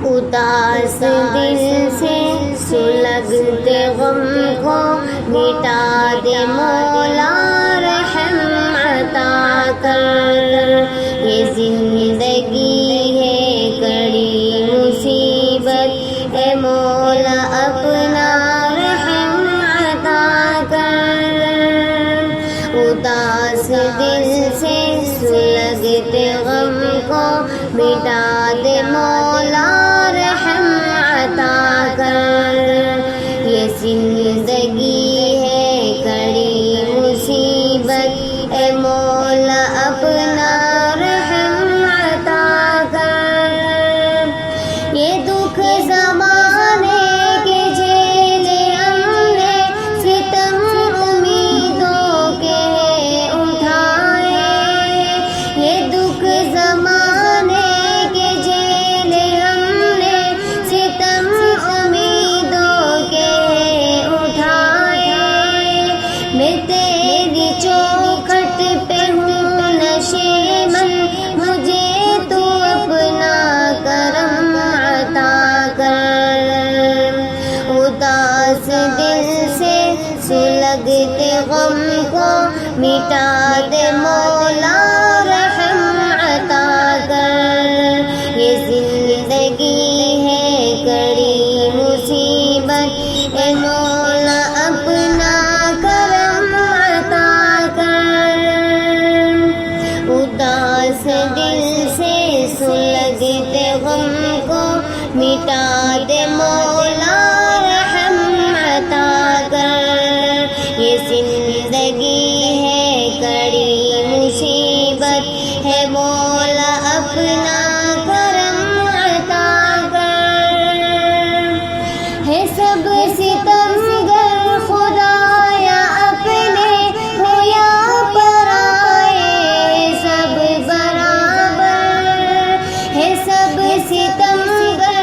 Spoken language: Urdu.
اداس دل سے سلگتے غم کو مٹا دے مولا رحم عطا کر. یہ زندگی ہے کڑی مصیبت، اے مولا اپنا رحم عطا کر. اداس دل سے سلگتے غم کو مٹا دے مولا رحم عطا کر. یہ زندگی ہے کڑی مصیبت، اے مولا اپنا رحم عطا کر. یہ دکھ زمانے کے جھیلے ہم نے، ستم امیدوں کے اٹھائے. یہ دکھ زمانے کے جھیلے ہم نے، ستم امیدوں کے اٹھائے. میں تیری چوکھٹ پہ ہوں نشیمن، مجھے تو اپنا کرم عطا کر. اداس دل سے سلگتے غم کو مٹا دے مولا رحم عطا کر. یہ زندگی ہے کڑی مصیبت، اے مولا اپنا کرم عطا کر. اداس دل سے سلگتے غم کو مٹا دے مولا رحم عطا کر. یہ زندگی ہے کڑی مصیبت، ہے مولا اپنا کرم عطا کر. ہے سب ستمگر خدایا اپنے، ہو یا پرائے سب برابر. ہے سب ستمگر